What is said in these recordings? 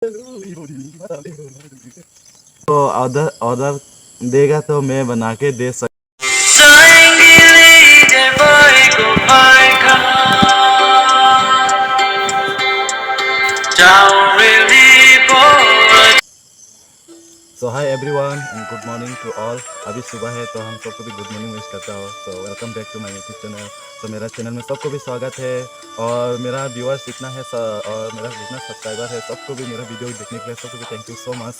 तो order order देगा तो मैं बना के दे सकता। So hi everyone and good morning to all. अभी सुबह है तो हम सबको भी गुड मॉर्निंग विश करता हूँ। So welcome back to my YouTube channel. तो मेरा चैनल में सबको भी स्वागत है और मेरा व्यूअर्स इतना है और मेरा जितना सब्सक्राइबर है सबको भी मेरा वीडियो देखने के लिए सबको भी थैंक यू सो मच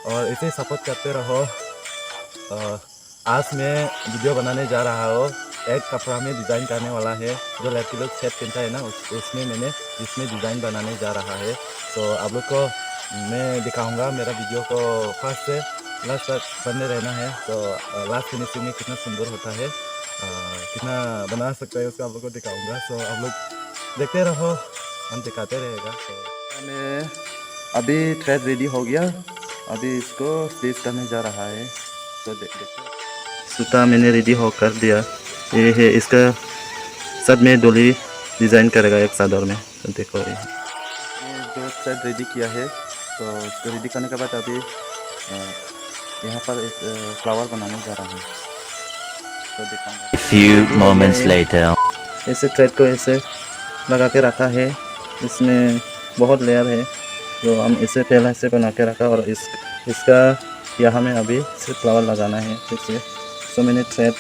और ऐसे ही सपोर्ट करते रहो। आज मैं वीडियो बनाने जा रहा हूँ। एक कपड़ा में डिज़ाइन करने वाला है जो लड़की लोग सेट पहनता है ना, उसमें मैंने इसमें डिज़ाइन बनाने जा रहा है। सो आप लोग को मैं दिखाऊंगा। मेरा वीडियो को फर्स्ट से लास्ट तक बने रहना है। तो लास्ट फिनिशिंग में कितना सुंदर होता है, कितना बना सकता है उसको आप लोग को दिखाऊंगा। सो आप लोग देखते रहो, हम दिखाते रहेगा। तो मैं अभी थ्रेड रेडी हो गया, अभी इसको स्टिच करने जा रहा है। तो देखते सूता मैंने रेडी हो कर दिया। ये है इसका सब में डोली डिज़ाइन करेगा एक चादर में। तो देखो ये जो थ्रेड रेडी किया है, तो इसको रेडी करने के बाद अभी यहाँ पर एक फ्लावर बनाने जा रहा हूँ। तो दिखाऊंगा। Few moments later. ऐसे थ्रेड को ऐसे लगा के रखा है, इसमें बहुत लेयर है जो हम इसे पहले से बना के रखा और इसका यहाँ में अभी सिर्फ फ्लावर लगाना है फिर से। सो मैंने थ्रेड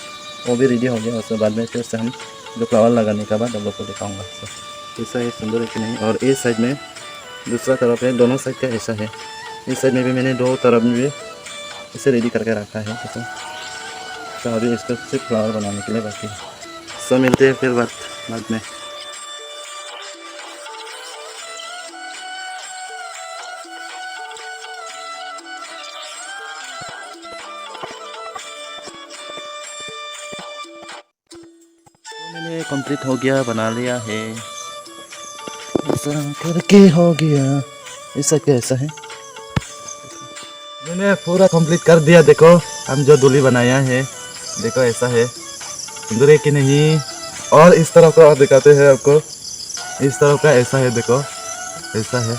वो भी रेडी हो गया, उसके बाद में फिर से हम जो फ्लावर लगाने के बाद आप लोग को दिखाऊंगा। तो ऐसा है, सुंदर है कि नहीं। और इस साइड में दूसरा तरफ है, दोनों साइड का ऐसा है। इस साइड में भी मैंने दो तरफ में भी इसे रेडी करके रखा है। तो अभी इसको सिर्फ फ्लावर बनाने के लिए बाकी है। सो मिलते हैं फिर बाद में। मैंने कंप्लीट हो गया, बना लिया है, ऐसा करके हो गया। ऐसा कैसा है, मैंने पूरा कंप्लीट कर दिया। देखो हम जो डोली बनाया है, देखो ऐसा है, सुंदर है कि नहीं। और इस तरफ का दिखाते हैं आपको, इस तरफ का ऐसा है, देखो ऐसा है।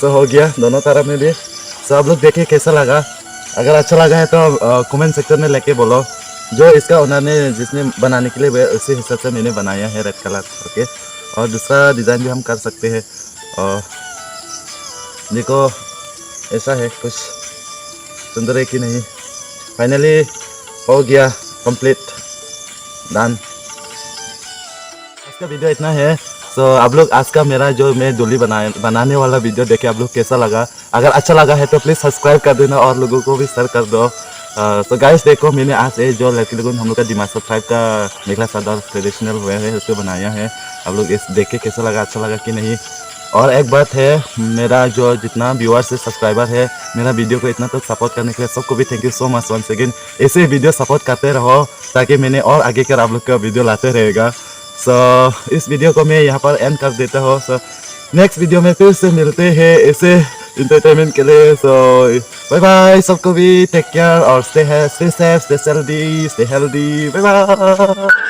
तो हो गया दोनों तरफ में भी। तो आप लोग देखिए कैसा लगा। अगर अच्छा लगा है तो कमेंट सेक्शन में लेके बोलो। जो इसका ओनर ने जिसने बनाने के लिए उसी हिसाब से मैंने बनाया है रेड कलर करके। और दूसरा डिज़ाइन भी हम कर सकते हैं। और देखो ऐसा है कुछ, सुंदर है कि नहीं। फाइनली हो गया कंप्लीट, डन। आज का वीडियो इतना है। तो आप लोग आज का मेरा जो मैं डोली बनाने वाला वीडियो देखे आप लोग कैसा लगा। अगर अच्छा लगा है तो प्लीज़ सब्सक्राइब कर देना और लोगों को भी शेयर कर दो। तो गाइस देखो मैंने आज ये जो लड़की लोगों हम लोग का दिमाग ट्राइब का मेखला चादर ट्रेडिशनल वेयर है उसको बनाया है। आप लोग इस देख के कैसा लगा, अच्छा लगा कि नहीं। और एक बात है, मेरा जो जितना व्यूअर्स है सब्सक्राइबर है, मेरा वीडियो को इतना तक सपोर्ट करने के लिए सबको भी thank you so much once again. ऐसे वीडियो सपोर्ट करते रहो ताकि मैंने और आगे कर आप लोग का वीडियो लाते रहेगा। सो इस वीडियो को मैं यहाँ पर एंड कर देता हूँ। सो नेक्स्ट वीडियो में फिर से मिलते हैं ऐसे इंटरटेनमेंट के लिए। सो बाय बाय सबको भी, टेक केयर और stay safe, stay healthy, bye bye.